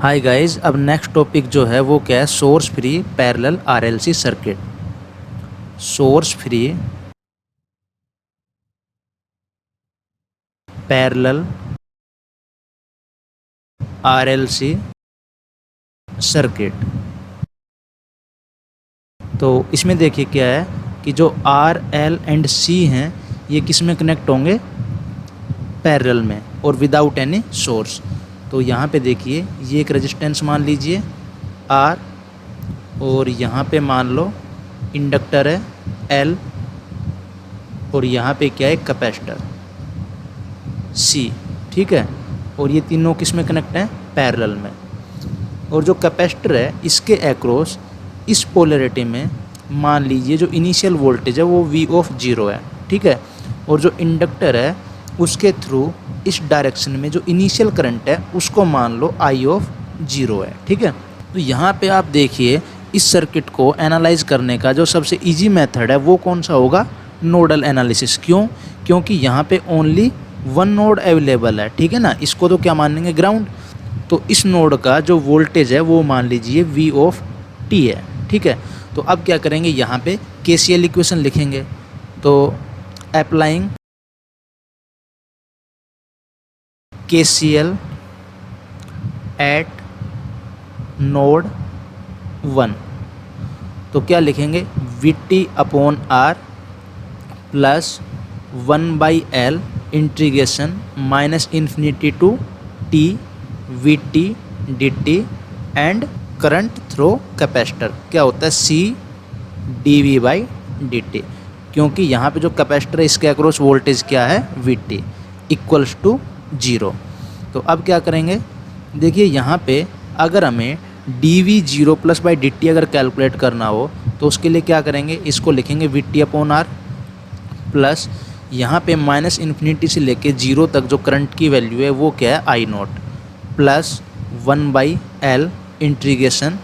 Hi guys, अब next topic जो है वो क्या है, source free parallel RLC circuit. Source free parallel RLC circuit. तो इसमें देखिए क्या है कि जो आर एल एंड सी हैं ये किस में कनेक्ट होंगे, पैरेलल में और विदाउट एनी सोर्स। तो यहाँ पे देखिए ये एक रेजिस्टेंस मान लीजिए आर, और यहाँ पे मान लो इंडक्टर है एल, और यहाँ पे क्या है, कैपेसिटर सी। ठीक है, और ये तीनों किस में कनेक्ट हैं, पैरेलल में। और जो कैपेसिटर है इसके एक्रॉस इस पोलैरिटी में मान लीजिए जो इनिशियल वोल्टेज है वो V ऑफ 0 है। ठीक है, और जो इंडक्टर है उसके थ्रू इस डायरेक्शन में जो इनिशियल करंट है उसको मान लो I ऑफ 0 है। ठीक है, तो यहाँ पे आप देखिए इस सर्किट को एनालाइज करने का जो सबसे इजी मेथड है वो कौन सा होगा, नोडल एनालिसिस। क्यों? क्योंकि यहाँ पे ओनली वन नोड अवेलेबल है। ठीक है ना, इसको तो क्या मानेंगे, ग्राउंड। तो इस नोड का जो वोल्टेज है वो मान लीजिए V ऑफ t है। ठीक है, तो अब क्या करेंगे, यहाँ पे KCL इक्वेशन लिखेंगे। तो अप्लाइंग KCL एट नोड 1, तो क्या लिखेंगे, VT upon R plus 1/L integration minus infinity to T VT DT and current through capacitor क्या होता है, C dV/dt। क्योंकि यहाँ पे जो कैपेसिटर है इसके अक्रॉस वोल्टेज क्या है, VT इक्वल्स टू 0। तो अब क्या करेंगे, देखिए यहाँ पे अगर हमें dV0 प्लस बाई dt अगर कैलकुलेट करना हो तो उसके लिए क्या करेंगे, इसको लिखेंगे VT अपॉन R प्लस यहाँ पे माइनस इन्फिनिटी से लेके 0 तक जो करंट की वैल्यू है वो क्या है, I0 plus 1/L integration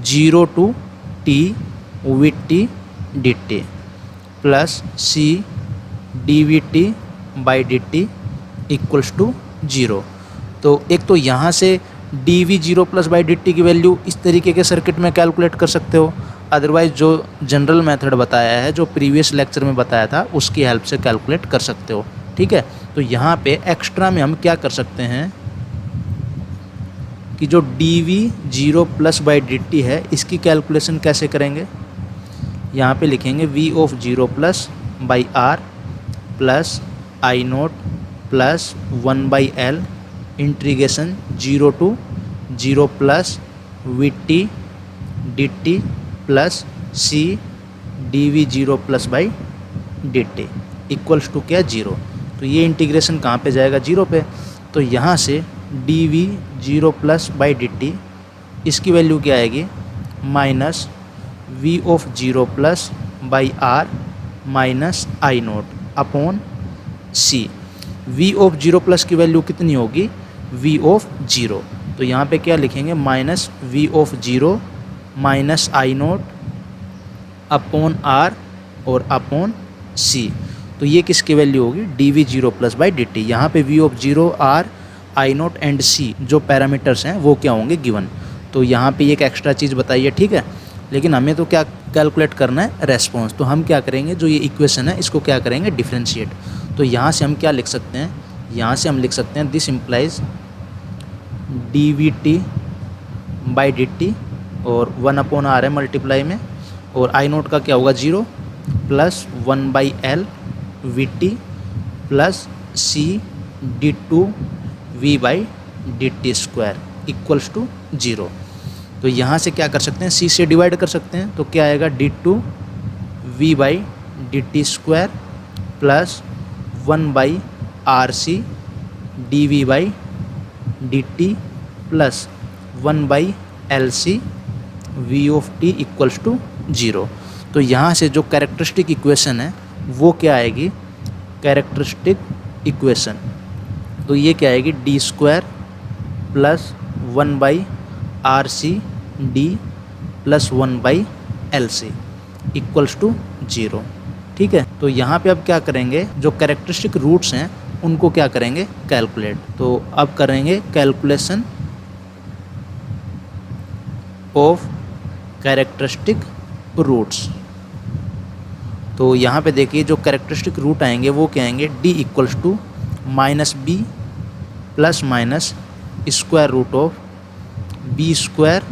0 to T VT DT plus C dVT/dt equals to 0। तो एक तो यहाँ से dV0 प्लस बाई dt की वैल्यू इस तरीके के सर्किट में कैलकुलेट कर सकते हो, अदरवाइज जो जनरल मेथड बताया है, जो प्रीवियस लेक्चर में बताया था, उसकी हेल्प से कैलकुलेट कर सकते हो। ठीक है, तो यहाँ पे एक्स्ट्रा में हम क्या कर सकते हैं कि जो dV0 प्लस बाई dt है इसकी कैलकुलेशन कैसे करेंगे, यहाँ पे लिखेंगे V of 0 plus by R plus I0 plus 1/L integration 0 to 0 plus VT DT plus C dV0 plus by dt equals to क्या, 0। तो ये इंटीग्रेशन कहाँ पे जाएगा, 0 पे। तो यहाँ से dV0 प्लस बाई dt इसकी वैल्यू क्या आएगी, minus V of 0 plus by R minus I0 upon C। V of 0 plus की वैल्यू कितनी होगी, V ऑफ 0। तो यहाँ पे क्या लिखेंगे, minus V of 0 minus I0 upon R और अपॉन C। तो ये किसकी वैल्यू होगी, dV0 प्लस बाई dt। यहाँ पे V of 0, R, I0 and C जो पैरामीटर्स हैं वो क्या होंगे, गिवन। तो यहाँ पे एक एक्स्ट्रा चीज़ बताइए। ठीक है, लेकिन हमें तो क्या कैलकुलेट करना है, रेस्पॉन्स। तो हम क्या करेंगे, जो ये इक्वेशन है इसको क्या करेंगे, डिफ्रेंशिएट। तो यहाँ से हम क्या लिख सकते हैं, यहाँ से हम लिख सकते हैं दिस इम्प्लाइज dVT/dt और 1 अपॉन R है मल्टीप्लाई में, और I0 का क्या होगा, 0 plus 1/L VT plus C d2V/dt square equals to 0। तो यहाँ से क्या कर सकते हैं, C से डिवाइड कर सकते हैं। तो क्या आएगा, d2V/dt square plus 1/RC dV/dt plus 1/LC V of t equals to 0। तो यहाँ से जो कैरेक्टरिस्टिक इक्वेशन है वो क्या आएगी, कैरेक्टरिस्टिक इक्वेशन। तो ये क्या आएगी, d square plus 1/RC d plus 1/LC equals to 0। ठीक है, तो यहाँ पे अब क्या करेंगे, जो कैरेक्टरिस्टिक रूट्स हैं उनको क्या करेंगे, कैलकुलेट। तो अब करेंगे कैलकुलेशन ऑफ कैरेक्टरिस्टिक रूट्स। तो यहाँ पे देखिए जो कैरेक्टरिस्टिक रूट आएंगे वो क्या आएंगे, D equals to minus B plus minus square root of B square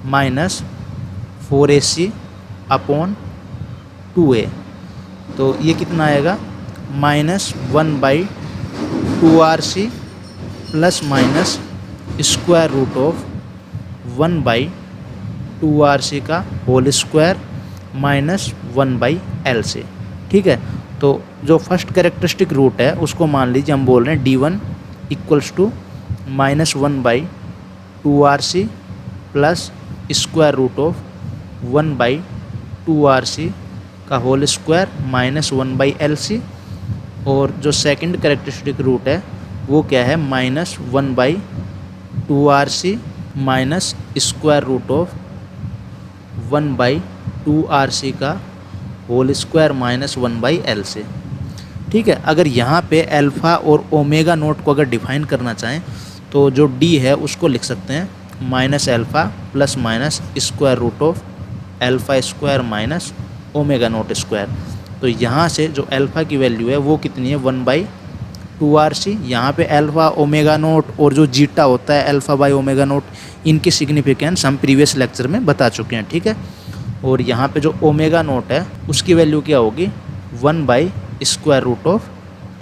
minus 4ac upon 2a। तो ये कितना आएगा, -1/2rc plus minus square root of 1/2rc का होल स्क्वायर माइनस 1/lc। ठीक है, तो जो फर्स्ट कैरेक्टरिस्टिक रूट है उसको मान लीजिए हम बोल रहे हैं d1 equals to -1/2rc plus square root of 1/2rc का होल स्क्वायर माइनस 1/lc। और जो सेकंड कैरेक्टरिस्टिक रूट है वो क्या है, -1/2rc minus square root of 1/2rc का होल स्क्वायर माइनस 1/lc। ठीक है, अगर यहाँ पे अल्फ़ा और ओमेगा नोट को अगर डिफाइन करना चाहें तो जो d है उसको लिख सकते हैं minus alpha plus minus square root of alpha square minus omega naught square. तो यहाँ से जो अल्फ़ा की वैल्यू है वो कितनी है, 1/2rc। यहाँ पे अल्फ़ा ओमेगा नोट और जो जीटा होता है अल्फ़ा बाई ओमेगा नोट, इनकी सिग्निफिकेंस हम प्रीवियस लेक्चर में बता चुके हैं। ठीक है, और यहाँ पे जो ओमेगा नोट है उसकी वैल्यू क्या होगी, 1/स्क्वायर रूट ऑफ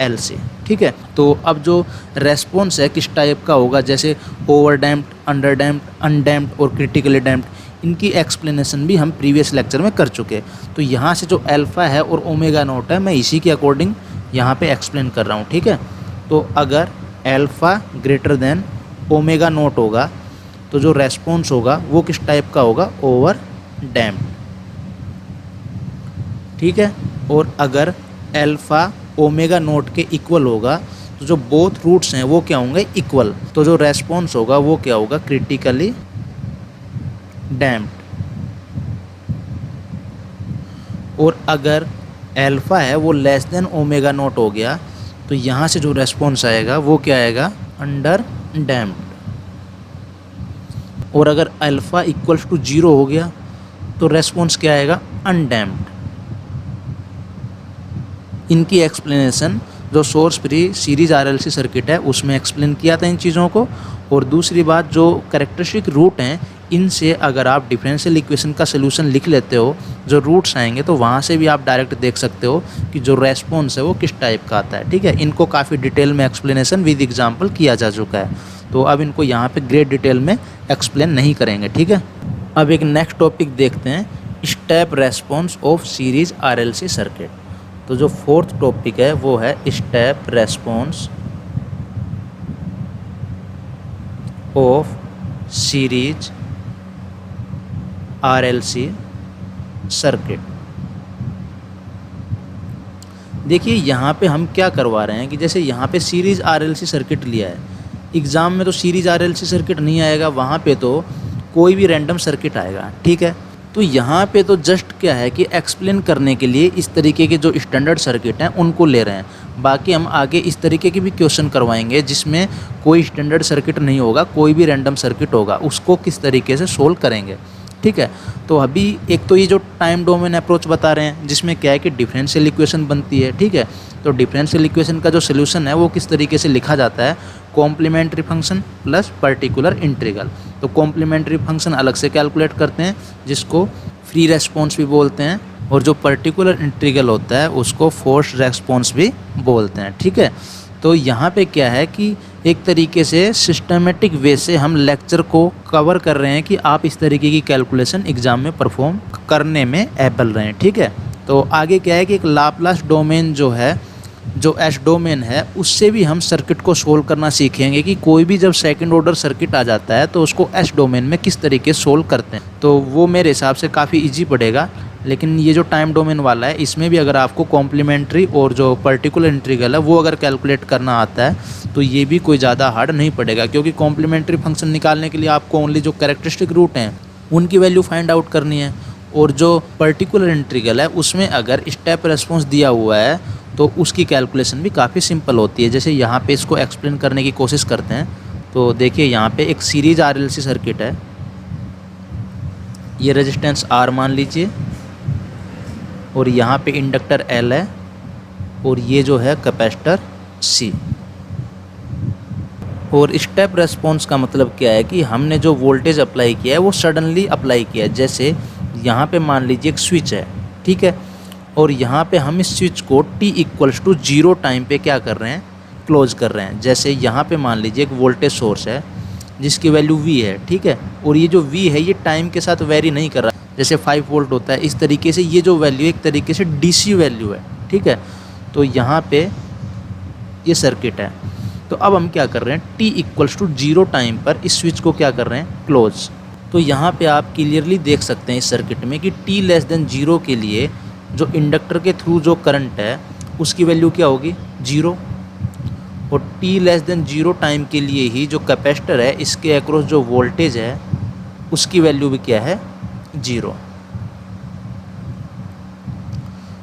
lc। ठीक है, तो अब जो रेस्पॉन्स है किस टाइप का होगा, जैसे over damped, under damped, undamped और क्रिटिकली डैम्प्ड, इनकी एक्सप्लेनेशन भी हम प्रीवियस लेक्चर में कर चुके। तो यहाँ से जो अल्फ़ा है और ओमेगा नोट है मैं इसी के अकॉर्डिंग यहाँ पे एक्सप्लेन कर रहा हूँ। ठीक है, तो अगर alpha greater than omega naught होगा तो जो रेस्पॉन्स होगा वो किस टाइप का होगा, ओवर डैम्प्ड। ठीक है, और अगर अल्फ़ा ओमेगा नोट के इक्वल होगा तो जो बोथ रूट्स हैं वो क्या होंगे, इक्वल। तो जो रेस्पॉन्स होगा वो क्या होगा, क्रिटिकली डैम्प्ड। और अगर अल्फ़ा है वो लेस देन ओमेगा नोट हो गया तो यहाँ से जो रेस्पॉन्स आएगा वो क्या आएगा, अंडर डैम्प्ड। और अगर अल्फ़ा इक्वल्स टू 0 हो गया तो रेस्पॉन्स क्या आएगा, अनडैम्प्ड। इनकी एक्सप्लेनेशन जो source free series RLC circuit है उसमें एक्सप्लेन किया था इन चीज़ों को। और दूसरी बात, जो कैरेक्टरिस्टिक रूट हैं इनसे अगर आप डिफरेंशियल इक्वेशन का सोल्यूशन लिख लेते हो, जो रूट्स आएंगे तो वहाँ से भी आप डायरेक्ट देख सकते हो कि जो रेस्पॉन्स है वो किस टाइप का आता है। ठीक है, इनको काफ़ी डिटेल में एक्सप्लेनेशन विद एग्जाम्पल किया जा चुका है, तो अब इनको यहाँ पे ग्रेट डिटेल में एक्सप्लेन नहीं करेंगे। ठीक है, अब एक नेक्स्ट टॉपिक देखते हैं, step response of series RLC circuit. तो जो फोर्थ टॉपिक है वो है step response of series RLC circuit. देखिए यहाँ पे हम क्या करवा रहे हैं कि जैसे यहाँ पे सीरीज आरएलसी सर्किट लिया है, एग्ज़ाम में तो सीरीज आरएलसी सर्किट नहीं आएगा, वहाँ पे तो कोई भी रैंडम सर्किट आएगा। ठीक है, तो यहाँ पे तो जस्ट क्या है कि एक्सप्लेन करने के लिए इस तरीके के जो स्टैंडर्ड सर्किट हैं उनको ले रहे हैं। बाकी हम आगे इस तरीके के भी क्वेश्चन करवाएंगे जिसमें कोई स्टैंडर्ड सर्किट नहीं होगा, कोई भी रैंडम सर्किट होगा, उसको किस तरीके से सोल्व करेंगे। ठीक है, तो अभी एक तो ये जो टाइम डोमेन अप्रोच बता रहे हैं जिसमें क्या है कि डिफरेंशियल इक्वेशन बनती है। ठीक है, तो डिफरेंशियल इक्वेशन का जो सोल्यूशन है वो किस तरीके से लिखा जाता है, complementary function plus particular integral. तो कॉम्प्लीमेंट्री फंक्शन अलग से कैलकुलेट करते हैं जिसको फ्री रेस्पॉन्स भी बोलते हैं, और जो पर्टिकुलर इंटीग्रल होता है उसको फोर्स्ड रेस्पॉन्स भी बोलते हैं। ठीक है, तो यहाँ पे क्या है कि एक तरीके से सिस्टमेटिक वे से हम लेक्चर को कवर कर रहे हैं कि आप इस तरीके की कैलकुलेशन एग्ज़ाम में परफॉर्म करने में एबल रहें। ठीक है, तो आगे क्या है कि एक लाप्लास डोमेन जो है, जो एस डोमेन है, उससे भी हम सर्किट को सोल्व करना सीखेंगे कि कोई भी जब सेकंड ऑर्डर सर्किट आ जाता है तो उसको एस डोमेन में किस तरीके से सोल्व करते हैं। तो वो मेरे हिसाब से काफ़ी इजी पड़ेगा। लेकिन ये जो टाइम डोमेन वाला है इसमें भी अगर आपको कॉम्प्लीमेंट्री और जो पर्टिकुलर इंटीग्रल है वो अगर कैलकुलेट करना आता है तो ये भी कोई ज़्यादा हार्ड नहीं पड़ेगा, क्योंकि कॉम्प्लीमेंट्री फंक्शन निकालने के लिए आपको ओनली जो कैरेक्टरिस्टिक रूट हैं उनकी वैल्यू फाइंड आउट करनी है, और जो पर्टिकुलर इंटीग्रल है उसमें अगर स्टेप रेस्पॉन्स दिया हुआ है तो उसकी कैलकुलेशन भी काफ़ी सिंपल होती है। जैसे यहाँ पे इसको एक्सप्लेन करने की कोशिश करते हैं, तो देखिए यहाँ पे एक सीरीज आरएलसी सर्किट है। ये रेजिस्टेंस R मान लीजिए, और यहाँ पे इंडक्टर L है, और ये जो है कैपेसिटर C। और स्टेप रेस्पॉन्स का मतलब क्या है कि हमने जो वोल्टेज अप्लाई किया है वो सडनली अप्लाई किया है। जैसे यहाँ पे मान लीजिए एक स्विच है, ठीक है, और यहाँ पे हम इस स्विच को t=0 टाइम पे क्या कर रहे हैं, क्लोज कर रहे हैं। जैसे यहाँ पे मान लीजिए एक वोल्टेज सोर्स है जिसकी वैल्यू V है, ठीक है, और ये जो V है ये टाइम के साथ वेरी नहीं कर रहा, जैसे 5 वोल्ट होता है, इस तरीके से ये जो वैल्यू एक तरीके से DC वैल्यू है, ठीक है। तो यहाँ पे ये सर्किट है। तो अब हम क्या कर रहे हैं, t=0 टाइम पर इस स्विच को क्या कर रहे हैं, क्लोज। तो यहाँ पे आप क्लियरली देख सकते हैं इस सर्किट में कि t<0 के लिए जो इंडक्टर के थ्रू जो करंट है उसकी वैल्यू क्या होगी, 0, और t 0 टाइम के लिए ही जो कैपेसिटर है इसके अक्रॉस जो वोल्टेज है उसकी वैल्यू भी क्या है, 0।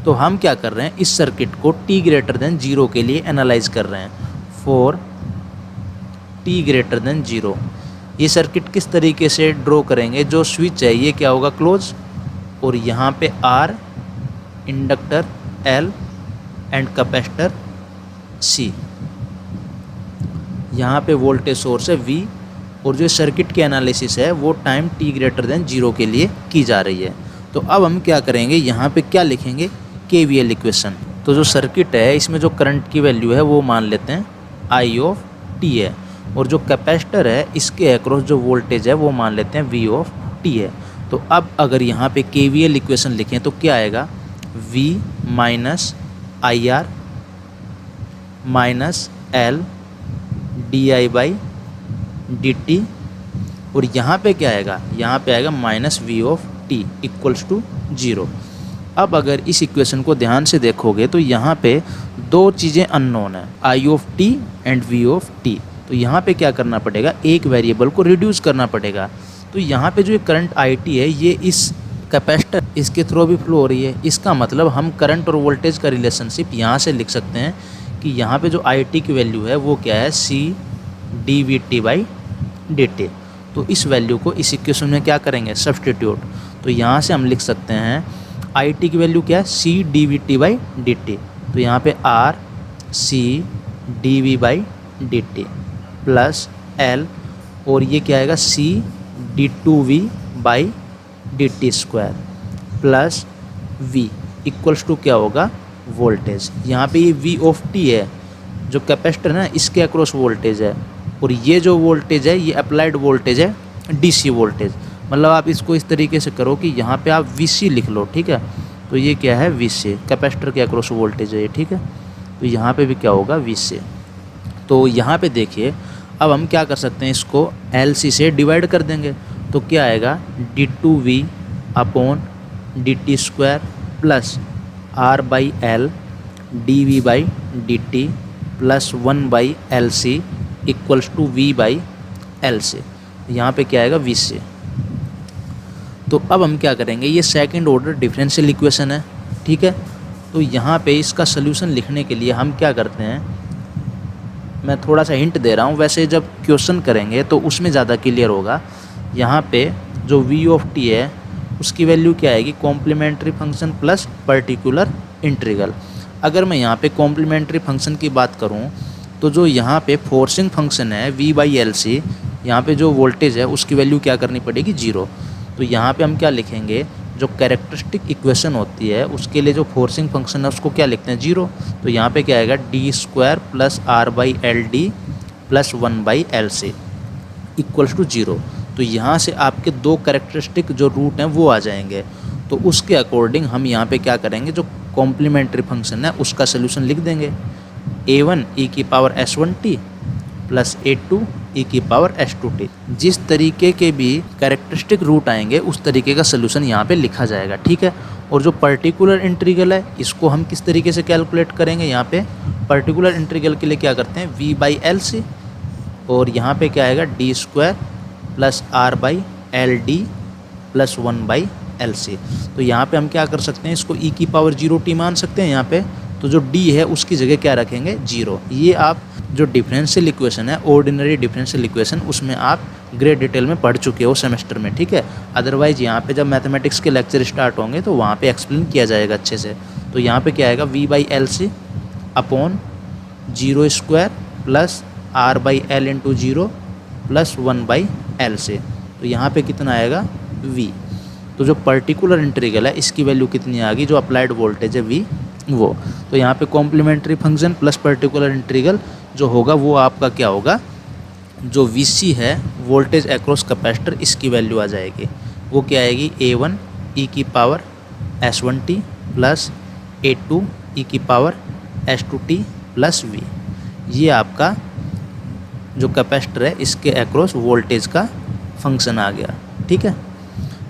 तो हम क्या कर रहे हैं, इस सर्किट को t 0 के लिए एनालाइज कर रहे हैं। फॉर t>0 ये सर्किट किस तरीके से ड्रॉ करेंगे, जो स्विच है ये क्या होगा, क्लोज, और यहाँ पे R, inductor L and capacitor C, यहाँ पे वोल्टेज सोर्स है V, और जो सर्किट की एनालिसिस है वो टाइम t>0 के लिए की जा रही है। तो अब हम क्या करेंगे, यहाँ पे क्या लिखेंगे, KVL इक्वेशन। तो जो सर्किट है इसमें जो करंट की वैल्यू है वो मान लेते हैं I है, और जो कैपेसिटर है इसके अक्रॉस जो वोल्टेज है वो मान लेते हैं V है। तो अब अगर यहाँ पे KVL इक्वेशन लिखें तो क्या आएगा, V minus IR minus L di/dt, और यहाँ पे क्या आएगा, यहाँ पे आएगा माइनस V = 0। अब अगर इस इक्वेशन को ध्यान से देखोगे तो यहाँ पे दो चीज़ें अननोन है, I एंड V। तो यहाँ पे क्या करना पड़ेगा, एक वेरिएबल को रिड्यूस करना पड़ेगा। तो यहाँ पे जो ये करंट IT है ये इस कैपेसिटर इसके थ्रू भी फ्लो हो रही है। इसका मतलब हम करंट और वोल्टेज का रिलेशनशिप यहाँ से लिख सकते हैं कि यहाँ पे जो IT की वैल्यू है वो क्या है, C dVt/dt। तो इस वैल्यू को इस इक्वेशन में क्या करेंगे, सब्सटीट्यूट। तो यहाँ से हम लिख सकते हैं IT की वैल्यू क्या है, C dVt/dt। तो यहाँ पे R C dV/dt plus L, और ये क्या आएगा, C d2V/dt² plus V equals to क्या होगा, वोल्टेज। यहाँ पे ये V है जो कैपेसिटर है ना इसके अक्रॉस वोल्टेज है, और ये जो वोल्टेज है ये अप्लाइड वोल्टेज है, DC वोल्टेज। मतलब आप इसको इस तरीके से करो कि यहाँ पे आप VC लिख लो, ठीक है। तो ये क्या है, VC, कैपेसिटर के अक्रॉस वोल्टेज है ये, ठीक है। तो यहाँ पे भी क्या होगा, VC। तो यहाँ पे देखिए अब हम क्या कर सकते हैं, इसको LC से डिवाइड कर देंगे। तो क्या आएगा, d2V/dt² plus R/L dV/dt plus 1/LC equals to V/LC। यहाँ पे क्या आएगा, VC। तो अब हम क्या करेंगे, ये सेकंड ऑर्डर डिफरेंशियल इक्वेशन है, ठीक है। तो यहाँ पे इसका सलूशन लिखने के लिए हम क्या करते हैं, मैं थोड़ा सा हिंट दे रहा हूँ, वैसे जब क्वेश्चन करेंगे तो उसमें ज़्यादा क्लियर होगा। यहाँ पे जो V है उसकी वैल्यू क्या आएगी, complementary function plus particular integral. अगर मैं यहाँ पे कॉम्प्लीमेंट्री फंक्शन की बात करूँ तो जो यहाँ पे फोर्सिंग फंक्शन है V/LC, यहाँ पे जो वोल्टेज है उसकी वैल्यू क्या करनी पड़ेगी, 0। तो यहाँ पे हम क्या लिखेंगे, जो कैरेक्टरिस्टिक इक्वेशन होती है उसके लिए जो फोर्सिंग फंक्शन है उसको क्या लिखते हैं, 0। तो यहाँ पे क्या आएगा, d² plus R/LD plus 1/LC equals to 0। तो यहाँ से आपके दो कैरेक्टरिस्टिक जो रूट हैं वो आ जाएंगे। तो उसके अकॉर्डिंग हम यहाँ पे क्या करेंगे, जो कॉम्प्लीमेंट्री फंक्शन है उसका सोल्यूशन लिख देंगे, a1 e⁻s1t plus a2 e⁻s2t। जिस तरीके के भी कैरेक्टरिस्टिक रूट आएंगे उस तरीके का सोल्यूशन यहाँ पे लिखा जाएगा, ठीक है। और जो पर्टिकुलर इंटीग्रल है इसको हम किस तरीके से कैलकुलेट करेंगे, यहाँ पे पर्टिकुलर इंटीग्रल के लिए क्या करते हैं, V/LC, और यहाँ पे क्या आएगा, d² plus R/LD plus 1/LC। तो यहाँ पे हम क्या कर सकते हैं, इसको e⁻0t मान सकते हैं यहाँ पे। तो जो d है उसकी जगह क्या रखेंगे, 0। ये आप जो डिफरेंशियल इक्वेशन है, ऑर्डिनरी डिफरेंशियल इक्वेशन, उसमें आप ग्रेट डिटेल में पढ़ चुके हो सेमेस्टर में, ठीक है। अदरवाइज़ यहाँ पे जब मैथमेटिक्स के लेक्चर स्टार्ट होंगे तो वहाँ पे एक्सप्लेन किया जाएगा अच्छे से। तो यहाँ पे क्या आएगा, v/LC upon 0² plus r/L into 0 plus 1/LC। तो यहाँ पे कितना आएगा, v। तो जो पर्टिकुलर इंटीग्रल है इसकी वैल्यू कितनी आ गई, जो अप्लाइड वोल्टेज है v वो। तो यहाँ पे complementary function plus particular integral जो होगा वो आपका क्या होगा, जो Vc है वोल्टेज अक्रॉस कैपेसिटर, इसकी वैल्यू आ जाएगी। वो क्या आएगी, A1 e की power S1t plus A2 e की पावर S2t प्लस v। ये आपका जो कैपेसिटर है इसके अक्रॉस वोल्टेज का फंक्शन आ गया, ठीक है।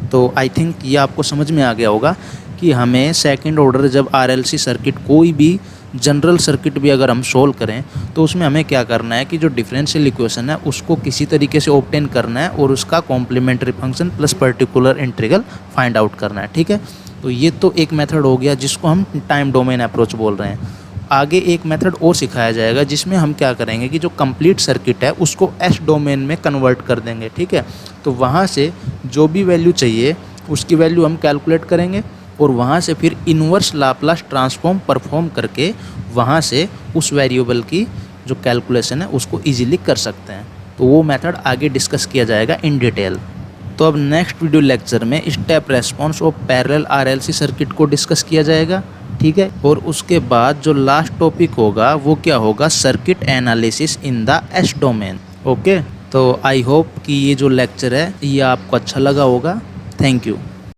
तो आई थिंक ये आपको समझ में आ गया होगा कि हमें सेकंड ऑर्डर जब RLC सर्किट, कोई भी जनरल सर्किट भी अगर हम सोल्व करें तो उसमें हमें क्या करना है कि जो डिफरेंशियल इक्वेशन है उसको किसी तरीके से ऑब्टेन करना है और उसका complementary function plus particular integral find out करना है, ठीक है। तो ये तो एक मेथड हो गया जिसको हम टाइम डोमेन अप्रोच बोल रहे हैं। आगे एक मेथड और सिखाया जाएगा जिसमें हम क्या करेंगे कि जो कंप्लीट सर्किट है उसको एस डोमेन में कन्वर्ट कर देंगे, ठीक है। तो वहाँ से जो भी वैल्यू चाहिए उसकी वैल्यू हम कैलकुलेट करेंगे और वहाँ से फिर इन्वर्स लाप्लास ट्रांसफॉर्म परफॉर्म करके वहाँ से उस वेरिएबल की जो कैलकुलेशन है उसको इजीली कर सकते हैं। तो वो मेथड आगे डिस्कस किया जाएगा इन डिटेल। तो अब नेक्स्ट वीडियो लेक्चर में step response of parallel RLC circuit को डिस्कस किया जाएगा, ठीक है। और उसके बाद जो लास्ट टॉपिक होगा वो क्या होगा, circuit analysis in the S domain. Okay, तो आई होप कि ये जो लेक्चर है ये आपको अच्छा लगा होगा। Thank you.